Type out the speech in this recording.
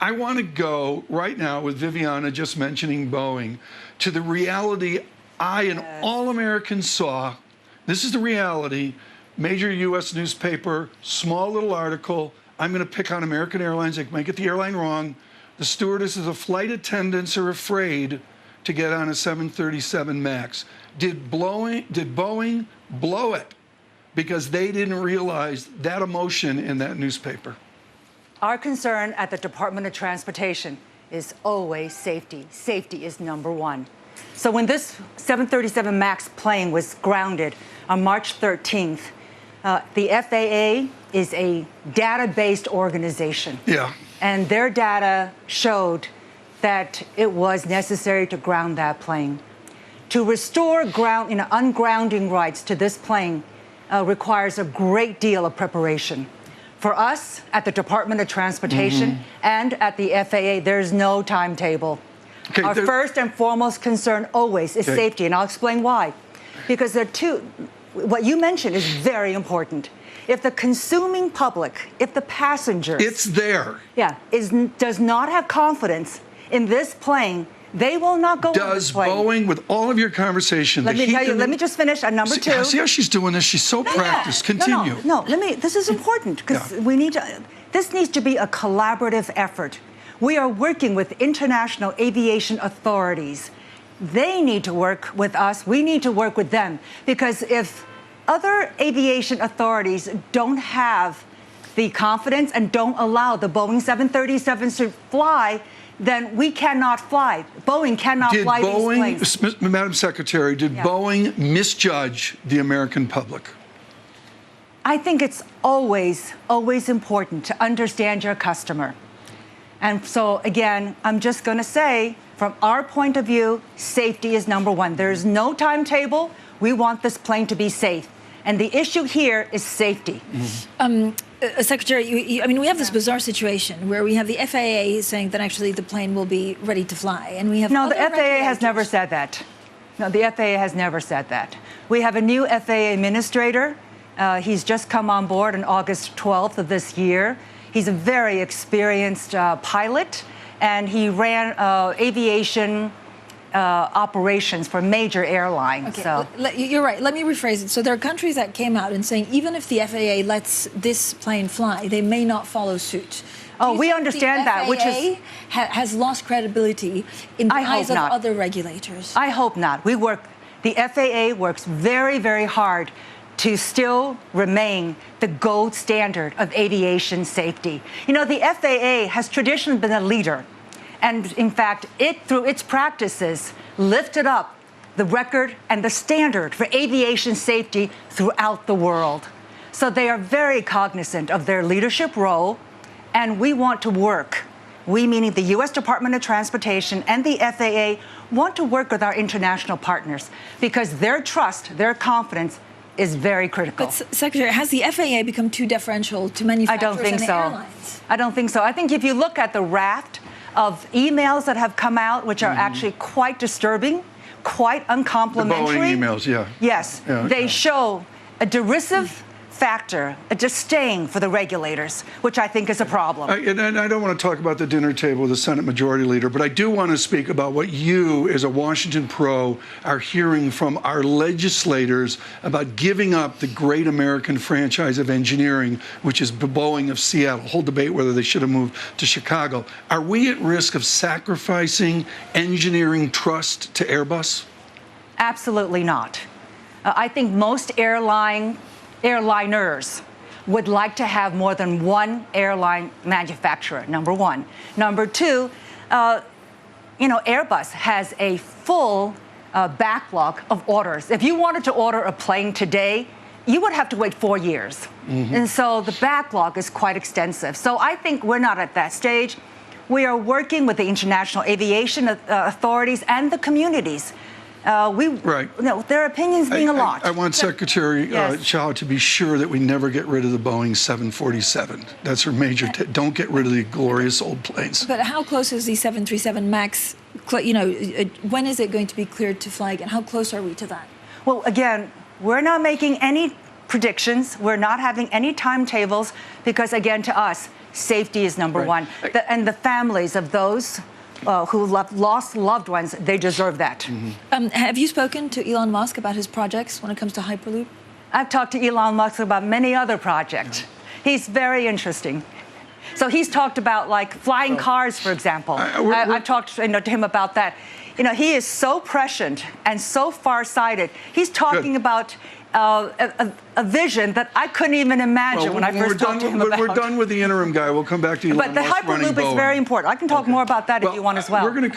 I want to go right now with Viviana just mentioning Boeing to the reality I and all Americans saw. This is the reality. Major U.S. newspaper, small little article. I'm going to pick on American Airlines. They might get the airline wrong. The stewardesses, the flight attendants are afraid to get on a 737 MAX. Did Boeing blow it because they didn't realize that emotion in that newspaper? Our concern at the Department of Transportation is always safety. Safety is number one. So when this 737 MAX plane was grounded on March 13th, the FAA is a data-based organization. Yeah. And their data showed that it was necessary to ground that plane. To restore ungrounding rights to this plane requires a great deal of preparation. For us at the Department of Transportation and at the FAA, there's no timetable. Okay, our first and foremost concern always is safety, and I'll explain why. Because there are two, what you mentioned is very important. If the consuming public, if the passengers... It's there. Yeah, does not have confidence in this plane, they will not go on this plane. Does Boeing, with all of your conversation... Let me tell you, let me just finish on number two. See how she's doing this? She's so practiced. Continue. No, this is important, because we need to... This needs to be a collaborative effort. We are working with international aviation authorities. They need to work with us. We need to work with them. Because if other aviation authorities don't have the confidence and don't allow the Boeing 737s to fly, then we cannot fly. Boeing cannot fly these planes. Madam Secretary, did Boeing misjudge the American public? I think it's always, always important to understand your customer. And so, again, I'm just going to say, from our point of view, safety is number one. There's no timetable. We want this plane to be safe. And the issue here is safety. Secretary, I mean, we have this bizarre situation where we have the FAA saying that actually the plane will be ready to fly. And we have No, the FAA has never said that. No, the FAA has never said that. We have a new FAA administrator. He's just come on board on August 12th of this year. He's a very experienced pilot, and he ran aviation operations for major airlines. Okay, so. You're right. Let me rephrase it. So there are countries that came out and saying even if the FAA lets this plane fly, they may not follow suit. Oh, we understand that, which is has lost credibility in the eyes of other regulators. I hope not. The FAA works very, very hard to still remain the gold standard of aviation safety. You know, the FAA has traditionally been a leader. And in fact, through its practices, lifted up the record and the standard for aviation safety throughout the world. So they are very cognizant of their leadership role, and we want to work. We, meaning the U.S. Department of Transportation and the FAA, want to work with our international partners because their trust, their confidence is very critical. But, Secretary, has the FAA become too deferential to manufacturers and airlines? I don't think so. I think if you look at the raft of emails that have come out, which are actually quite disturbing, quite uncomplimentary. The Boeing emails, yeah. Yes, they show a derisive factor, a disdain for the regulators, which I think is a problem. And I don't want to talk about the dinner table with the Senate Majority Leader, but I do want to speak about what you, as a Washington pro, are hearing from our legislators about giving up the great American franchise of engineering, which is Boeing of Seattle. Whole debate whether they should have moved to Chicago. Are we at risk of sacrificing engineering trust to Airbus? Absolutely not. I think most airliners would like to have more than one airline manufacturer, number one. Number two, Airbus has a full backlog of orders. If you wanted to order a plane today, you would have to wait 4 years. And so the backlog is quite extensive. So I think we're not at that stage. We are working with the international aviation authorities and the communities. Their opinions mean a lot. I want Secretary Chao to be sure that we never get rid of the Boeing 747. That's her major. Don't get rid of the glorious old planes. But how close is the 737 MAX? When is it going to be cleared to fly again? How close are we to that? Well, again, we're not making any predictions. We're not having any timetables because, again, to us, safety is number one. And the families of those who lost loved ones, they deserve that. Have you spoken to Elon Musk about his projects when it comes to Hyperloop? I've talked to Elon Musk about many other projects. He's very interesting. So he's talked about, like, flying cars, for example. I've talked to him about that. You know, he is so prescient and so far-sighted. He's talking about a vision that I couldn't even imagine when I first talked to him about. We're done with the interim guy. We'll come back to Elon But the Musk running Hyperloop is Boeing. very important. I can talk more about that if you want as well. We're going to